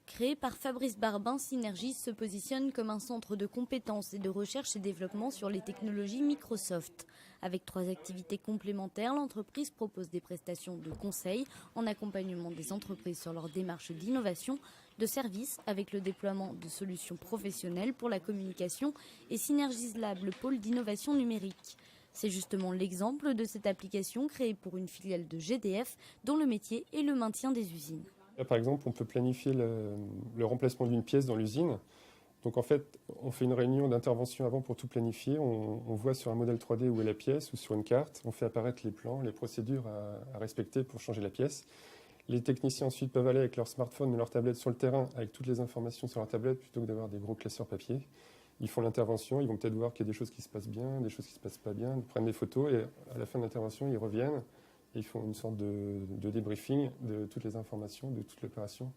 Créé par Fabrice Barbin, Synergis se positionne comme un centre de compétences et de recherche et développement sur les technologies Microsoft. Avec 3 activités complémentaires, l'entreprise propose des prestations de conseil en accompagnement des entreprises sur leur démarche d'innovation, de services avec le déploiement de solutions professionnelles pour la communication et Synergis Lab, le pôle d'innovation numérique. C'est justement l'exemple de cette application créée pour une filiale de GDF dont le métier est le maintien des usines. Là, par exemple, on peut planifier le remplacement d'une pièce dans l'usine. Donc en fait, on fait une réunion d'intervention avant pour tout planifier. On voit sur un modèle 3D où est la pièce ou sur une carte. On fait apparaître les plans, les procédures à respecter pour changer la pièce. Les techniciens ensuite peuvent aller avec leur smartphone ou leur tablette sur le terrain avec toutes les informations sur leur tablette plutôt que d'avoir des gros classeurs papier. Ils font l'intervention, ils vont peut-être voir qu'il y a des choses qui se passent bien, des choses qui se passent pas bien, ils prennent des photos et à la fin de l'intervention, ils reviennent. Ils font une sorte de débriefing de toutes les informations, de toute l'opération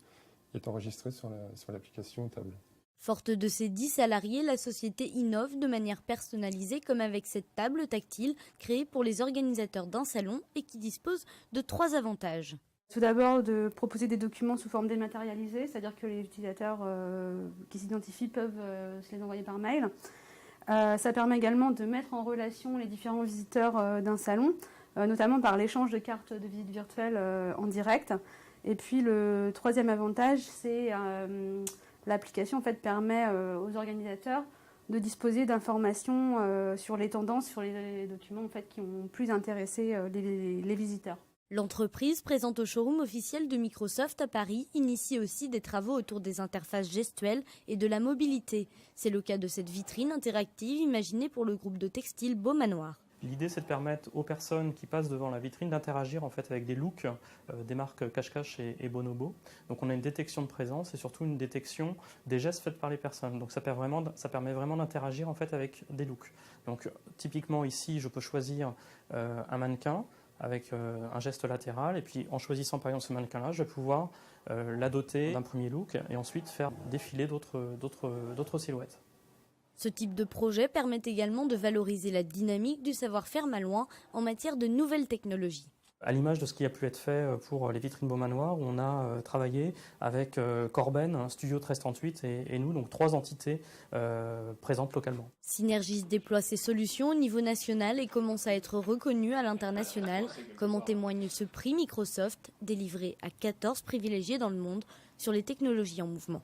qui est enregistrée sur l'application table. Forte de ses 10 salariés, la société innove de manière personnalisée comme avec cette table tactile créée pour les organisateurs d'un salon et qui dispose de 3 avantages. Tout d'abord, de proposer des documents sous forme dématérialisée, c'est-à-dire que les utilisateurs qui s'identifient peuvent se les envoyer par mail. Ça permet également de mettre en relation les différents visiteurs d'un salon, notamment par l'échange de cartes de visite virtuelles en direct. Et puis le troisième avantage, c'est l'application en fait, permet aux organisateurs de disposer d'informations sur les tendances, sur les documents en fait, qui ont plus intéressé les visiteurs. L'entreprise, présente au showroom officiel de Microsoft à Paris, initie aussi des travaux autour des interfaces gestuelles et de la mobilité. C'est le cas de cette vitrine interactive imaginée pour le groupe de textile Beaumanoir. L'idée, c'est de permettre aux personnes qui passent devant la vitrine d'interagir en fait avec des looks des marques Cache-Cache et Bonobo. Donc on a une détection de présence et surtout une détection des gestes faits par les personnes. Donc ça permet vraiment d'interagir en fait avec des looks. Donc typiquement ici, je peux choisir un mannequin avec un geste latéral et puis en choisissant par exemple ce mannequin-là, je vais pouvoir la doter d'un premier look et ensuite faire défiler d'autres silhouettes. Ce type de projet permet également de valoriser la dynamique du savoir-faire malouin en matière de nouvelles technologies. À l'image de ce qui a pu être fait pour les vitrines Beaumanoir, on a travaillé avec Corben, Studio 1338 et nous, donc 3 entités présentes localement. Synergis déploie ses solutions au niveau national et commence à être reconnu à l'international, comme en témoigne ce prix Microsoft, délivré à 14 privilégiés dans le monde sur les technologies en mouvement.